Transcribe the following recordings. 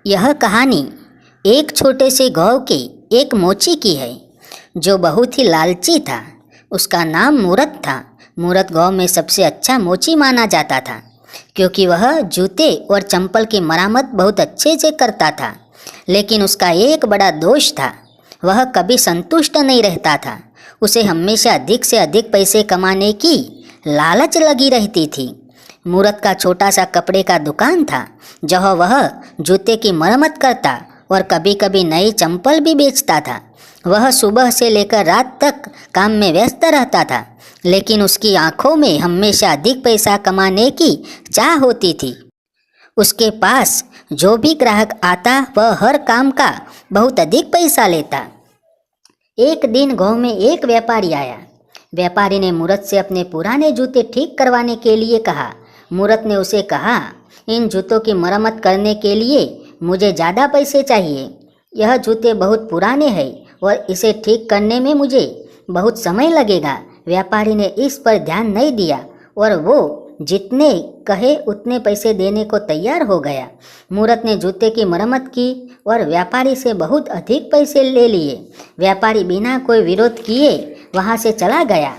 यह कहानी एक छोटे से गांव के एक मोची की है जो बहुत ही लालची था। उसका नाम मूरत था। मूरत गांव में सबसे अच्छा मोची माना जाता था क्योंकि वह जूते और चंपल की मरम्मत बहुत अच्छे से करता था। लेकिन उसका एक बड़ा दोष था, वह कभी संतुष्ट नहीं रहता था। उसे हमेशा अधिक से अधिक पैसे कमाने की लालच लगी रहती थी। मूरत का छोटा सा कपड़े का दुकान था जहाँ वह जूते की मरम्मत करता और कभी कभी नई चंपल भी बेचता था। वह सुबह से लेकर रात तक काम में व्यस्त रहता था, लेकिन उसकी आंखों में हमेशा अधिक पैसा कमाने की चाह होती थी। उसके पास जो भी ग्राहक आता वह हर काम का बहुत अधिक पैसा लेता। एक दिन गांव में एक व्यापारी आया। व्यापारी ने मूरत से अपने पुराने जूते ठीक करवाने के लिए कहा। मूरत ने उसे कहा, इन जूतों की मरम्मत करने के लिए मुझे ज़्यादा पैसे चाहिए। यह जूते बहुत पुराने हैं और इसे ठीक करने में मुझे बहुत समय लगेगा। व्यापारी ने इस पर ध्यान नहीं दिया और वो जितने कहे उतने पैसे देने को तैयार हो गया। मूरत ने जूते की मरम्मत की और व्यापारी से बहुत अधिक पैसे ले लिए। व्यापारी बिना कोई विरोध किए वहाँ से चला गया।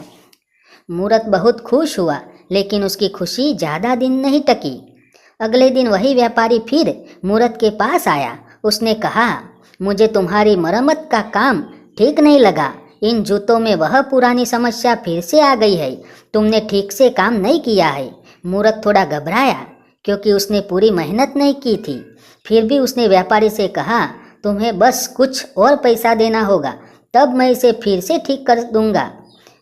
मूरत बहुत खुश हुआ, लेकिन उसकी खुशी ज़्यादा दिन नहीं टकी। अगले दिन वही व्यापारी फिर मूरत के पास आया। उसने कहा, मुझे तुम्हारी मरम्मत का काम ठीक नहीं लगा। इन जूतों में वह पुरानी समस्या फिर से आ गई है। तुमने ठीक से काम नहीं किया है। मूरत थोड़ा घबराया क्योंकि उसने पूरी मेहनत नहीं की थी। फिर भी उसने व्यापारी से कहा, तुम्हें बस कुछ और पैसा देना होगा, तब मैं इसे फिर से ठीक कर दूंगा।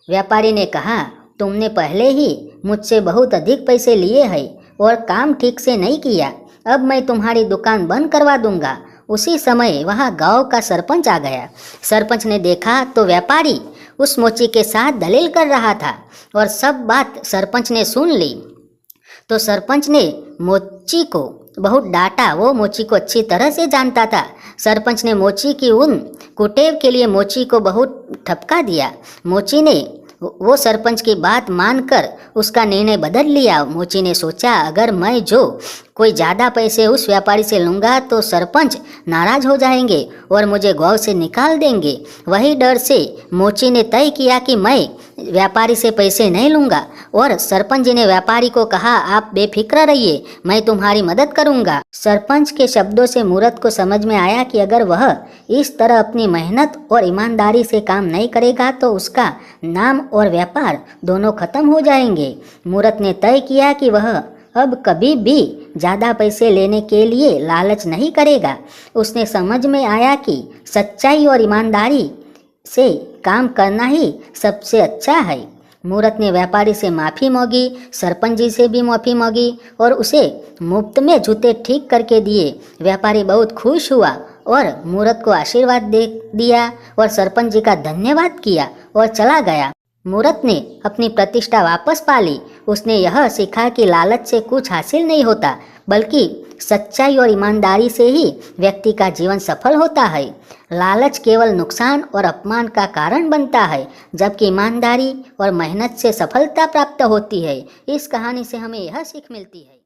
व्यापारी ने कहा, तुमने पहले ही मुझसे बहुत अधिक पैसे लिए हैं और काम ठीक से नहीं किया। अब मैं तुम्हारी दुकान बंद करवा दूंगा। उसी समय वहाँ गांव का सरपंच आ गया। सरपंच ने देखा तो व्यापारी उस मोची के साथ दलील कर रहा था और सब बात सरपंच ने सुन ली। तो सरपंच ने मोची को बहुत डांटा। वो मोची को अच्छी तरह से जानता था। सरपंच ने मोची की उन कुटेव के लिए मोची को बहुत ठपका दिया। मोची ने वो सरपंच की बात मानकर उसका निर्णय बदल लिया। मोची ने सोचा, अगर मैं जो कोई ज़्यादा पैसे उस व्यापारी से लूँगा तो सरपंच नाराज़ हो जाएंगे और मुझे गांव से निकाल देंगे। वही डर से मोची ने तय किया कि मैं व्यापारी से पैसे नहीं लूँगा। और सरपंच जी ने व्यापारी को कहा, आप बेफिक्र रहिए, मैं तुम्हारी मदद करूँगा। सरपंच के शब्दों से मूरत को समझ में आया कि अगर वह इस तरह अपनी मेहनत और ईमानदारी से काम नहीं करेगा तो उसका नाम और व्यापार दोनों खत्म हो जाएंगे। मूरत ने तय किया कि वह अब कभी भी ज़्यादा पैसे लेने के लिए लालच नहीं करेगा। उसने समझ में आया कि सच्चाई और ईमानदारी से काम करना ही सबसे अच्छा है। मूरत ने व्यापारी से माफ़ी मांगी, सरपंच जी से भी माफ़ी मांगी और उसे मुफ्त में जूते ठीक करके दिए। व्यापारी बहुत खुश हुआ और मूरत को आशीर्वाद दे दिया और सरपंच जी का धन्यवाद किया और चला गया। मूरत ने अपनी प्रतिष्ठा वापस पा ली। उसने यह सीखा कि लालच से कुछ हासिल नहीं होता, बल्कि सच्चाई और ईमानदारी से ही व्यक्ति का जीवन सफल होता है। लालच केवल नुकसान और अपमान का कारण बनता है, जबकि ईमानदारी और मेहनत से सफलता प्राप्त होती है। इस कहानी से हमें यह सीख मिलती है।